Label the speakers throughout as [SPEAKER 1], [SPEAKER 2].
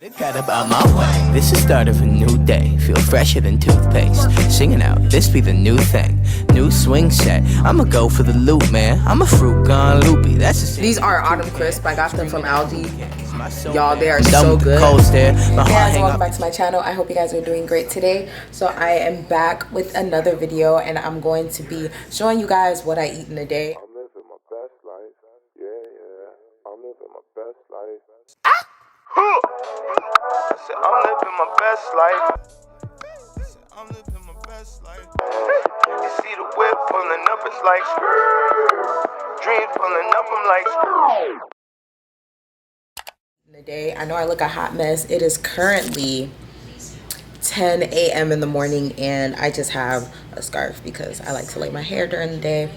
[SPEAKER 1] Got about my way. This is the start of a new day. Feel fresher than toothpaste. Singing out, this be the new thing. New swing set. I'ma go for the loop, man. I'm a fruit gone loopy. That's the
[SPEAKER 2] These are Autumn Crisp. I got them from Aldi. Y'all, they are so good.
[SPEAKER 1] Hey
[SPEAKER 2] guys, welcome back to my channel. I hope you guys are doing great today. So I am back with another video, and I'm going to be showing you guys what I eat in a day.
[SPEAKER 3] I'm living my best life. Yeah. I'm living my best life. I said I'm living my best life. I'm living my best life. You see the whip pulling up, it's like dreams pulling up, I'm like
[SPEAKER 2] In the day, I know I look a hot mess. It is currently 10 a.m. in the morning, and I just have a scarf because I like to lay my hair during the day.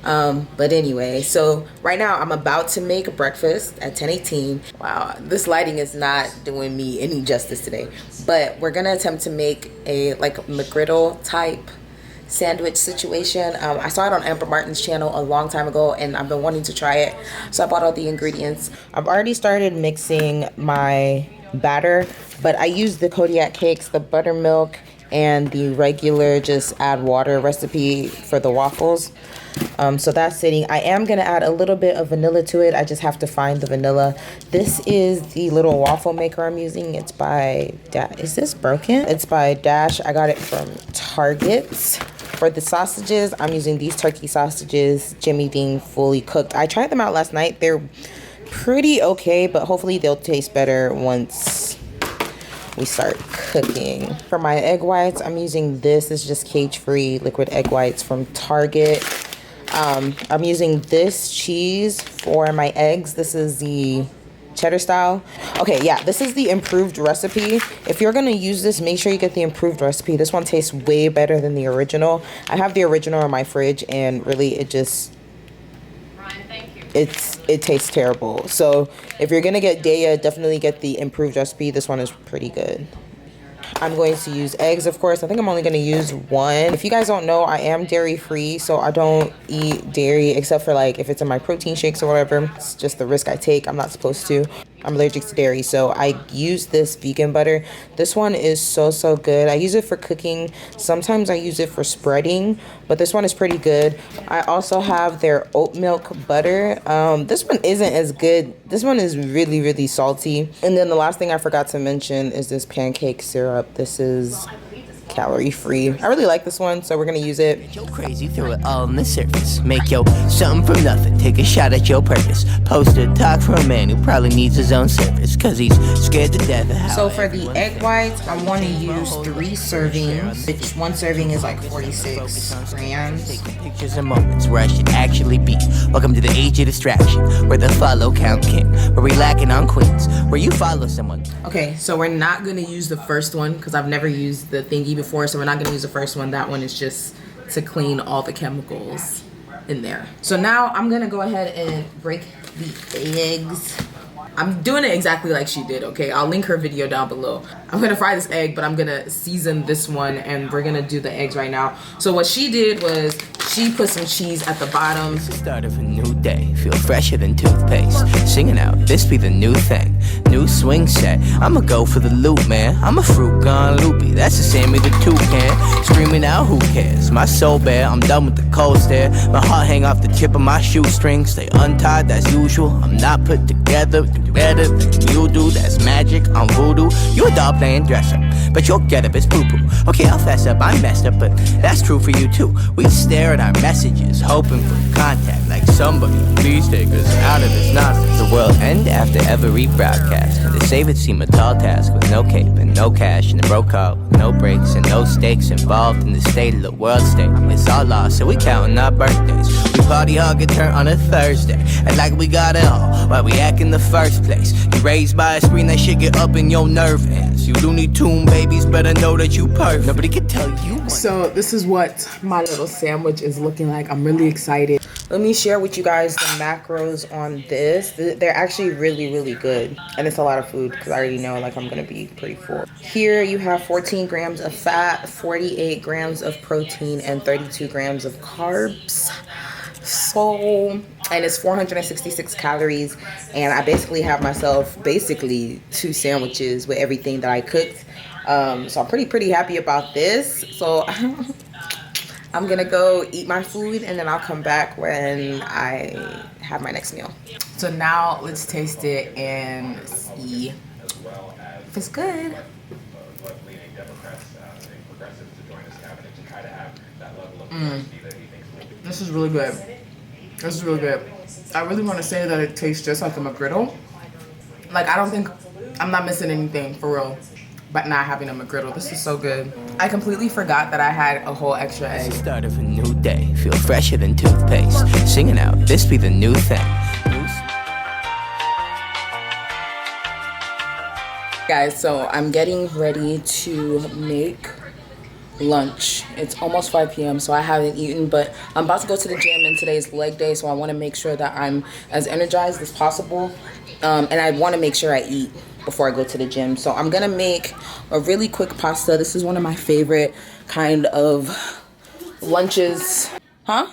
[SPEAKER 2] But anyway, so right now I'm about to make breakfast at 10:18. Wow, this lighting is not doing me any justice today, but we're gonna attempt to make a like McGriddle type sandwich situation. I saw it on Amber Martin's channel a long time ago, and I've been wanting to try it, so I bought all the ingredients. I've already started mixing my batter, but I use the Kodiak cakes, the buttermilk, and the regular just add water recipe for the waffles. So that's sitting. I am gonna add a little bit of vanilla to it. I just have to find the vanilla. This is the little waffle maker I'm using. It's by is this broken? It's by Dash. I got it from Target. For the sausages, I'm using these turkey sausages, Jimmy Dean fully cooked. I tried them out last night. They're pretty okay, but hopefully they'll taste better once we start cooking. For my egg whites, I'm using this. It's just cage-free liquid egg whites from Target. I'm using this cheese for my eggs. This is the cheddar style. Okay, yeah, this is the improved recipe. If you're gonna use this, make sure you get the improved recipe. This one tastes way better than the original. I have the original in my fridge, and really it just it tastes terrible. So if you're gonna get Daya, definitely get the improved recipe. This one is pretty good. I'm going to use eggs, of course. I think I'm only going to use one. If you guys don't know, I am dairy free, so I don't eat dairy except for like if it's in my protein shakes or whatever. It's just the risk I take. I'm not supposed to. I'm allergic to dairy, so I use this vegan butter. This one is so good. I use it for cooking. Sometimes I use it for spreading, but this one is pretty good. I also have their oat milk butter. This one isn't as good. This one is really salty. And then the last thing I forgot to mention is this pancake syrup. This is calorie free. I really like this one, so we're gonna use it.
[SPEAKER 1] Yo crazy, throw it all on the surface. Make yo something from nothing. Take a shot at your purpose. Post a talk for a man who probably needs his own service, cause he's scared to death of how.
[SPEAKER 2] So for the egg whites, I want to use 3 servings, which one serving is like 46 grams.
[SPEAKER 1] Taking pictures and moments where I should actually be. Welcome to the age of distraction, where the follow count king, where we lacking on queens, where you follow someone.
[SPEAKER 2] Okay, so we're not gonna use the first one because I've never used the thingy before, so we're not gonna use the first one. That one is just to clean all the chemicals in there. So now I'm gonna go ahead and break the eggs. I'm doing it exactly like she did, okay? I'll link her video down below. I'm gonna fry this egg, but I'm gonna season this one, and we're gonna do the eggs right now. So what she did was she put some cheese at the bottom.
[SPEAKER 1] It's the start of a new day. Feel fresher than toothpaste. Singing out, this be the new thing. New swing set. I'ma go for the loop, man. I'm a fruit gone loopy. That's the same as the toucan. Screaming out, who cares? My soul bare. I'm done with the cold stare. My heart hang off the tip of my shoestring. Stay untied, that's usual. I'm not put together. Do better than you do. That's magic. I'm voodoo. You a doll playing dress up, but your getup is poo poo. Okay, I'll fess up. I'm messed up, but that's true for you too. We stare at our messages, hoping for contact, like somebody please take us out of this nonsense. The world end after every broadcast, and to save it seem a tall task, with no cape and no cash and a broke car, with no breaks and no stakes involved in the state of the world state. It's all lost, so we counting our birthdays. We party hard, get turned on a Thursday, and like we got it all while we act in the first place. You raised by a screen, that shit get up in your nerve ends. You Looney Tune babies better know that you perfect. Nobody can tell you.
[SPEAKER 2] So this is what my little sandwich is looking like. I'm really excited. Let me share with you guys the macros on this. They're actually really good, and it's a lot of food because I already know like I'm gonna be pretty full. Here you have 14 grams of fat, 48 grams of protein, and 32 grams of carbs. So, and it's 466 calories, and I basically have myself basically 2 sandwiches with everything that I cooked. So I'm pretty happy about this. So I'm gonna go eat my food, and then I'll come back when I have my next meal. So now let's taste it and see if it's good. This is really good. This is really good. I really want to say that it tastes just like a McGriddle. Like, I don't think I'm not missing anything for real, but not having a McGriddle. This is so good. I completely forgot that I had a whole extra egg.
[SPEAKER 1] Start of a new day, feel fresher than toothpaste. Singing out, this be the new thing.
[SPEAKER 2] Guys, so I'm getting ready to make lunch. It's almost 5 p.m. so I haven't eaten, but I'm about to go to the gym, and today's leg day, so I want to make sure that I'm as energized as possible, and I want to make sure I eat before I go to the gym. So I'm gonna make a really quick pasta. This is one of my favorite kind of lunches. Huh?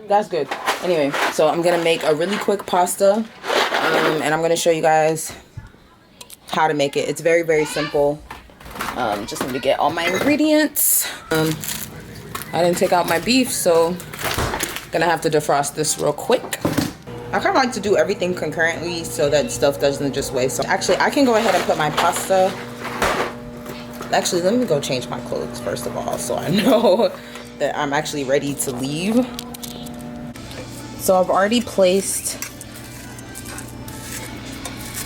[SPEAKER 2] That's good. Anyway, so I'm gonna make a really quick pasta, and I'm gonna show you guys how to make it. It's very, very simple. Just need to get all my ingredients. I didn't take out my beef, so gonna have to defrost this real quick. I kind of like to do everything concurrently so that stuff doesn't just waste. So actually, I can go ahead and put my pasta. Actually, let me go change my clothes first of all, so I know that I'm actually ready to leave. So I've already placed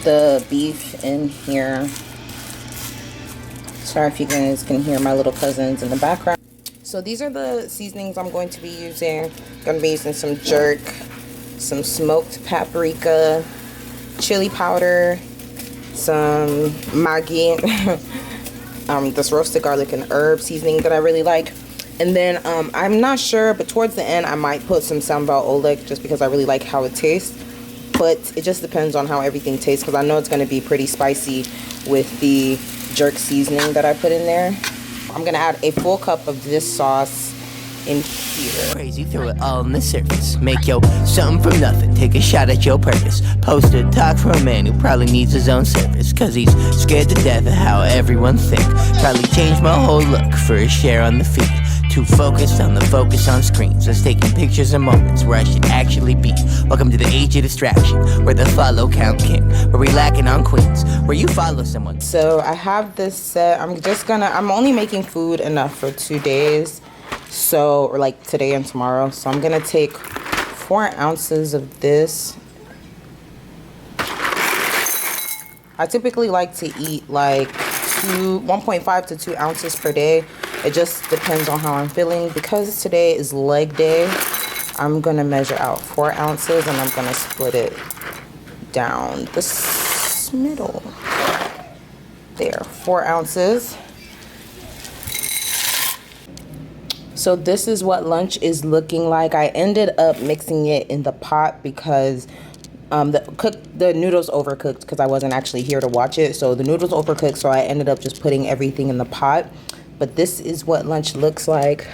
[SPEAKER 2] the beef in here. Sorry if you guys can hear my little cousins in the background. So these are the seasonings I'm going to be using. I'm going to be using some jerk, some smoked paprika, chili powder, some Maggi, this roasted garlic and herb seasoning that I really like. And then I'm not sure, but towards the end I might put some sambal oleg just because I really like how it tastes. But it just depends on how everything tastes, because I know it's going to be pretty spicy with the jerk seasoning that I put in there. I'm going to add a full cup of this sauce in here.
[SPEAKER 1] Crazy, throw it all on the surface. Make yo something from nothing, take a shot at your purpose. Post a talk for a man who probably needs his own service, cause he's scared to death of how everyone think. Probably changed my whole look for a share on the feed. Too focused on the focus on screens. Let's taking pictures of moments where I should actually be. Welcome to the age of distraction, where the follow count king, where we lacking on queens, where you follow someone.
[SPEAKER 2] So I have this set. I'm only making food enough for 2 days. So, or like today and tomorrow. So I'm gonna take 4 ounces of this. I typically like to eat like 1.5 to 2 ounces per day. It just depends on how I'm feeling. Because today is leg day, I'm gonna measure out 4 ounces and I'm gonna split it down this middle. There, 4 ounces. So this is what lunch is looking like. I ended up mixing it in the pot because the noodles overcooked because I wasn't actually here to watch it. So the noodles overcooked, so I ended up just putting everything in the pot. But this is what lunch looks like,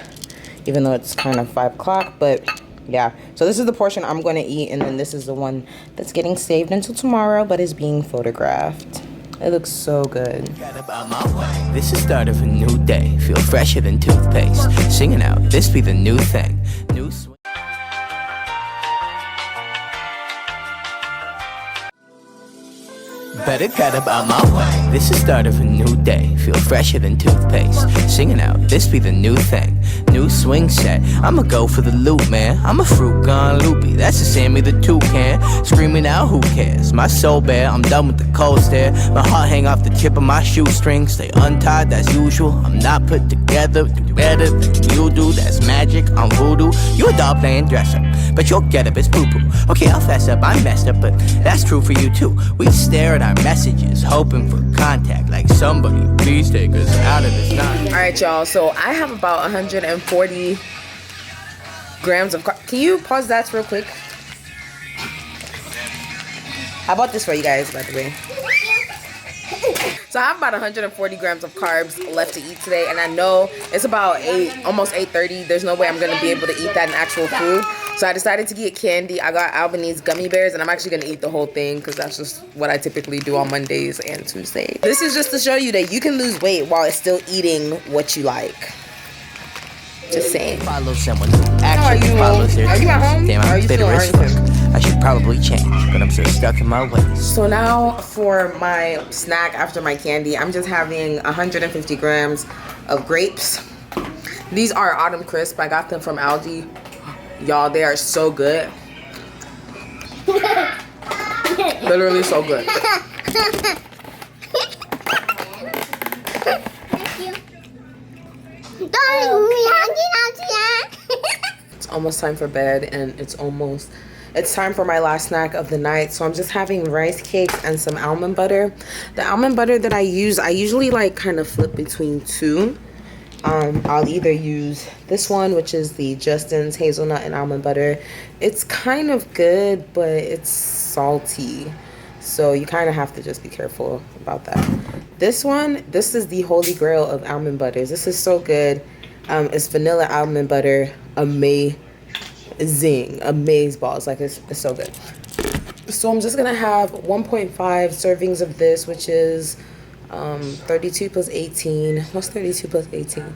[SPEAKER 2] even though it's kind of 5 o'clock. But yeah, so this is the portion I'm going to eat, and then this is the one that's getting saved until tomorrow but is being photographed. It looks so good.
[SPEAKER 1] Got about my way. This is start of a new day. Feel fresher than toothpaste. Singing out, this be the new thing. New swing. Better get about my way. This is start of a new day. Feel fresher than toothpaste. Singing out, this be the new thing. New swing set. I'ma go for the loop, man. I'm a fruit gone loopy. That's the Sammy the toucan. Screaming out, who cares? My soul bare. I'm done with the cold stare. My heart hang off the tip of my shoestring. Stay untied, that's usual. I'm not put together. Do better than you do. That's magic. I'm voodoo. You a doll playing dress up, but your get up is poo poo. Okay, I'll fess up. I messed up, but that's true for you too. We stare at our messages, hoping for contact, like somebody please take us out of this knot.
[SPEAKER 2] All right, y'all, so I have about 140 grams of Can you pause that real quick? I bought this for you guys, by the way. So I have about 140 grams of carbs left to eat today, and I know it's about almost 8:30. There's no way I'm gonna be able to eat that in actual food. So I decided to get candy. I got Albanese gummy bears, and I'm actually gonna eat the whole thing because that's just what I typically do on Mondays and Tuesdays. This is just to show you that you can lose weight while it's still eating what you like. Just saying.
[SPEAKER 1] Follow someone who actually follows their dreams.
[SPEAKER 2] Are you at home?
[SPEAKER 1] Damn,
[SPEAKER 2] Or are
[SPEAKER 1] I'm
[SPEAKER 2] you
[SPEAKER 1] bitter
[SPEAKER 2] still
[SPEAKER 1] as
[SPEAKER 2] in
[SPEAKER 1] fuck.
[SPEAKER 2] Arlington?
[SPEAKER 1] I should probably change, but I'm so stuck in my ways.
[SPEAKER 2] So now for my snack after my candy, I'm just having 150 grams of grapes. These are Autumn Crisp. I got them from Aldi. Y'all, they are so good. Literally so good. It's almost time for bed, and it's time for my last snack of the night. So I'm just having rice cakes and some almond butter. The almond butter that I usually like kind of flip between two. I'll either use this one, which is the Justin's hazelnut and almond butter. It's kind of good, but it's salty, so you kind of have to just be careful about that. This is the holy grail of almond butters. This is so good. It's vanilla almond butter, amaze balls. Like it's so good. So I'm just gonna have 1.5 servings of this, which is 32 plus 18. What's 32 plus 18?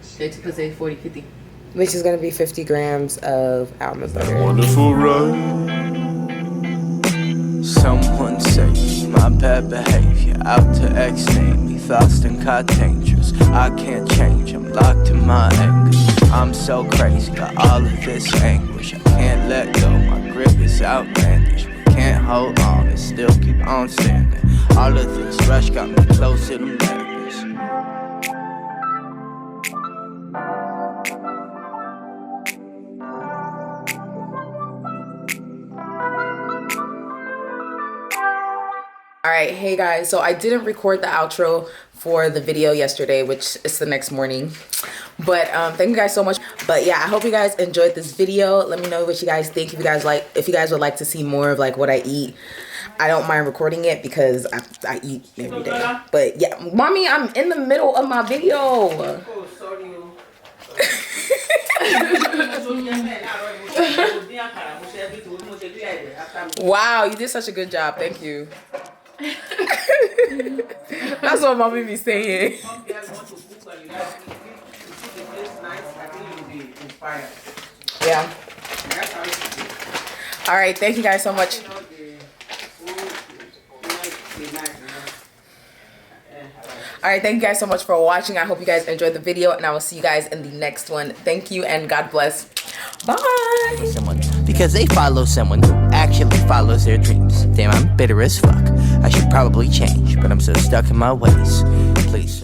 [SPEAKER 4] 32 plus 8, 40, 50.
[SPEAKER 2] Which is gonna be 50 grams of almond butter.
[SPEAKER 3] Wonderful ride.
[SPEAKER 1] Someone say my bad behavior out to X-name me thoughts and got dangerous. I can't change, I'm locked in my anger. I'm so crazy, got all of this anguish. I can't let go, my grip is outlandish. Can't hold on and still keep on standing. All of this rush got me close to the madness.
[SPEAKER 2] Alright, hey guys, so I didn't record the outro for the video yesterday, which is the next morning, but thank you guys so much. But yeah, I hope you guys enjoyed this video. Let me know what you guys think. If you guys would like to see more of like what I eat, I don't mind recording it because I eat every day. But yeah, mommy, I'm in the middle of my video.
[SPEAKER 4] Oh, sorry.
[SPEAKER 2] Wow, you did such a good job. Thank you. That's what mommy be saying. Yeah. All right, thank you guys so much. All right, thank you guys so much for watching. I hope you guys enjoyed the video, and I will see you guys in the next one. Thank you, and God bless. Bye.
[SPEAKER 1] Because they follow someone who actually follows their dreams. Damn, I'm bitter as fuck. I should probably change, but I'm so stuck in my ways. Please.